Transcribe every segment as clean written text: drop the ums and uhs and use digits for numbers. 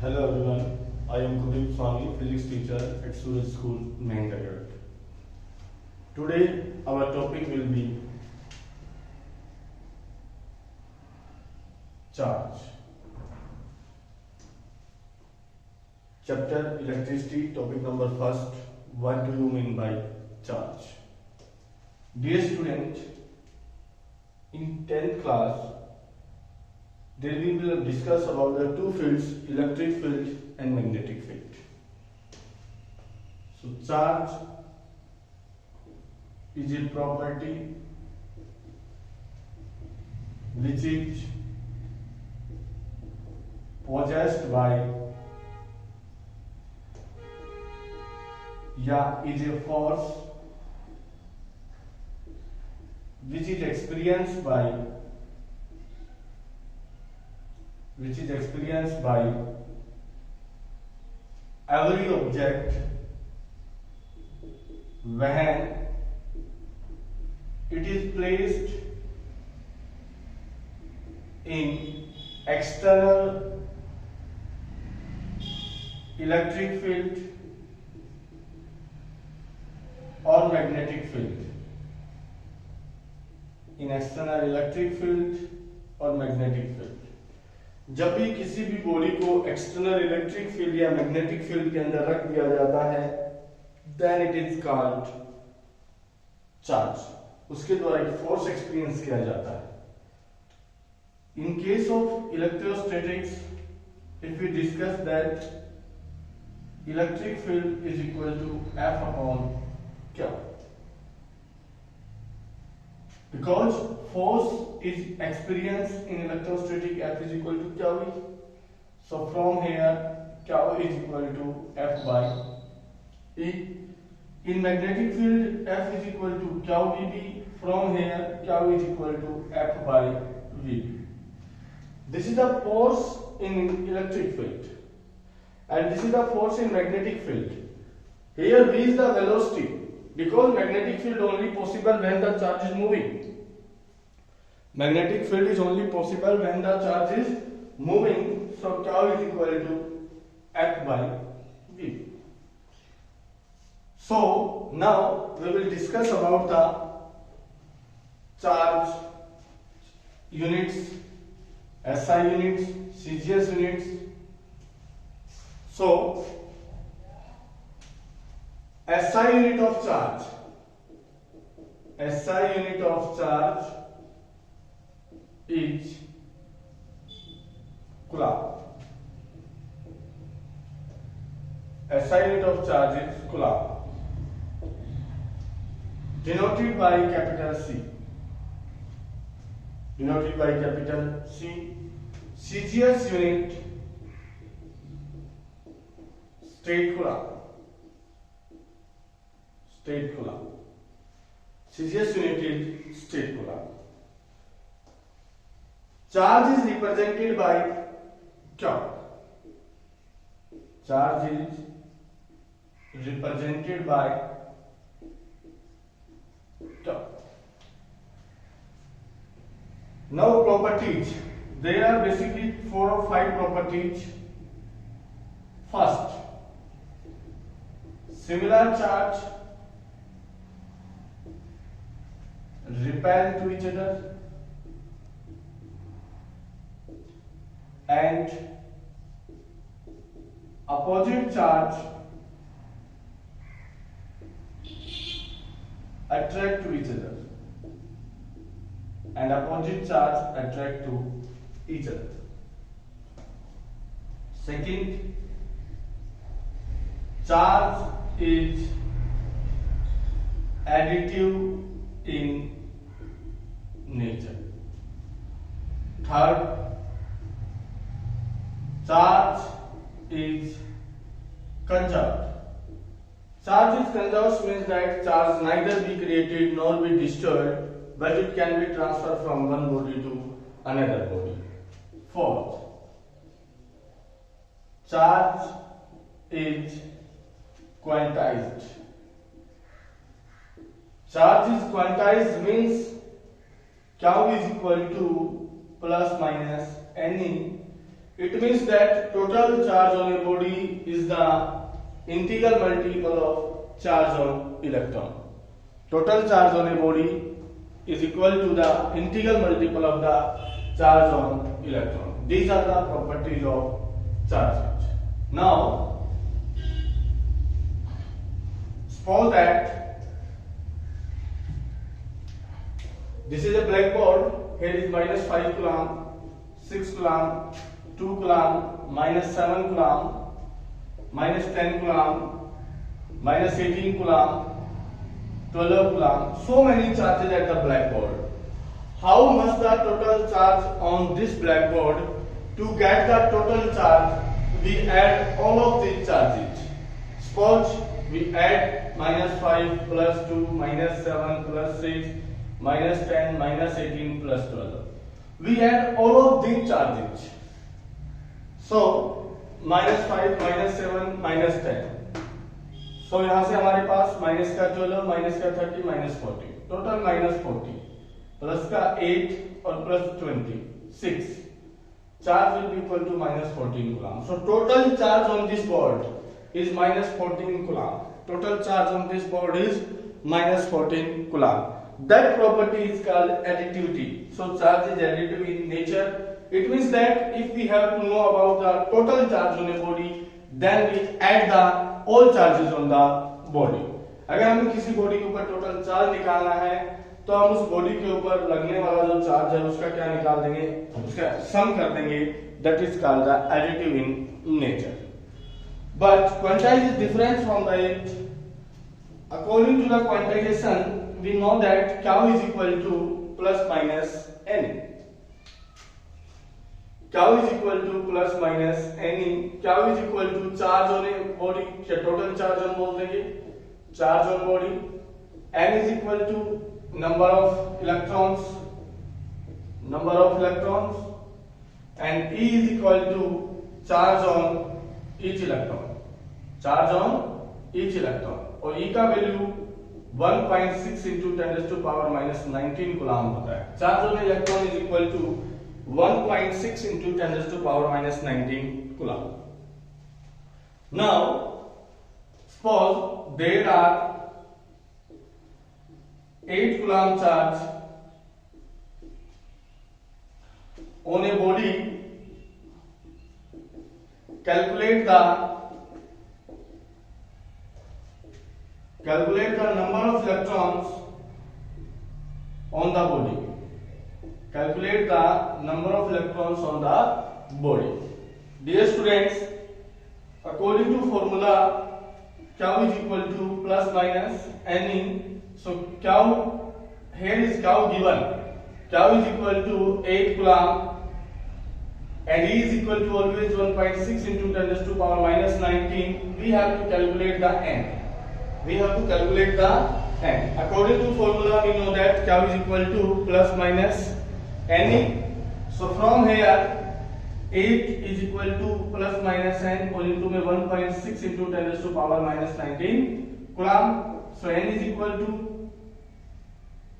Hello everyone, I am Kudeep Swami, physics teacher at Suraj School, Mehendagarh. Today our topic will be charge. Chapter electricity, topic number first. What do you mean by charge? Dear student, in 10th class, there we will discuss about the two fields, electric field and magnetic field. So charge is a property which is possessed by is a force which is experienced by every object when it is placed in external electric field or magnetic field. In external electric field और magnetic field, जब भी किसी भी body को external electric field या magnetic field के अंदर रख दिया जाता है, then it is called charge. उसके द्वारा एक फोर्स एक्सपीरियंस किया जाता है. In case of electrostatics, if we discuss that electric field is equal to F upon Q. Because force is experienced in electrostatic, F is equal to Q. So from here Q is equal to F by E. In magnetic field, F is equal to QVB. From here Q is equal to F by V. This is the force in electric field and this is the force in magnetic field. Here V is the velocity, because magnetic field only possible when the charge is moving. Magnetic field is only possible when the charge is moving. So Q is equal to F by V. So now we will discuss about the charge units, SI units, CGS units. So SI unit of charge, SI unit of charge is Coulomb. SI unit of charge is Coulomb, denoted by capital C. Denoted by capital C. CGS unit, state Coulomb. State Coulomb. CGS unit is state Coulomb. Charge is represented by Q. Charge is represented by Q. Now properties. There are basically 4 or 5 properties. First, similar charge repel to each other and opposite charge attract to each other and opposite charge attract to each other. Second, charge is additive in nature. Third, charge is conserved. Charge is conserved means that charge neither be created nor be destroyed, but it can be transferred from one body to another body. Fourth, charge is quantized. Charge is quantized means Q is equal to plus minus Ne. It means that total charge on a body is the integral multiple of charge on electron. Total charge on a body is equal to the integral multiple of the charge on electron. These are the properties of charge. Now, suppose that this is a blackboard. Here is minus 5 coulomb, 6 coulomb, 2 coulomb, minus 7 coulomb, minus 10 coulomb, minus 18 coulomb, 12 coulomb. So many charges at the blackboard. How much the total charge on this blackboard? To get the total charge, we add all of these charges. Suppose we add minus 5 plus 2 minus 7 plus 6 minus 10 minus 18 plus 12. We add all of these charges. So minus 5 minus 7 minus 10. So यहाँ से हमारे पास minus का 12 minus का 30 minus 40, total minus 40 plus का 8 और plus 20 6. Charge will be equal to minus 14 coulomb. So total charge on this board is minus 14 coulomb. Total charge on this board is minus 14 coulomb. That property is called additivity. So charge is additive in nature. It means that if we have to know about the total charge on a body, then we add the all charges on the body. अगर हमें किसी body के ऊपर total charge निकालना है तो हम उस बॉडी के ऊपर लगने वाला जो चार्ज है उसका क्या निकाल देंगे, उसका सम कर देंगे. That is called the additive in nature. But quantize is different from the it. According to the quantization we know that Q is equal to plus minus N. Q is equal to plus minus N. Q is equal to charge on a body. क्या total charge हम बोल देंगे, charge on body. N is equal to number of electrons, and E is equal to charge on each electron. Charge on each electron. और E का value 1.6 into 10 raised to power minus 19 coulomb होता है. Charge on electron is equal to 1.6 into 10 raised to power minus 19 coulomb. Now, suppose there are 8 coulomb charge on a body. Calculate the number of electrons on the body. Calculate the number of electrons on the body. Dear students, according to formula, Q is equal to plus minus N. So Q, here is Q given. Q is equal to 8 coulomb and E is equal to always 1.6 into 10 raised to power minus 19. We have to calculate the N. According to formula, we know that Q is equal to plus minus N. So from here, 8 is equal to plus minus N और into में 1.6 into 10 raised to power minus 19 coulomb. So N is equal to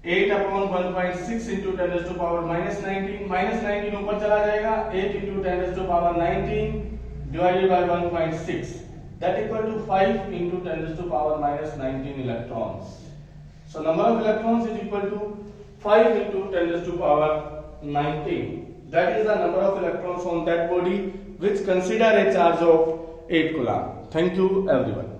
8 upon 1.6 into 10 raised to power minus 19. Minus 19 ऊपर चला जाएगा. 8 into 10 raised to power 19 divided by 1.6. That equal to 5 into 10 raised to power minus 19 electrons. So number of electrons is equal to 5 into 10 raised to power 19. That is the number of electrons on that body which consider a charge of 8 coulomb. Thank you everyone.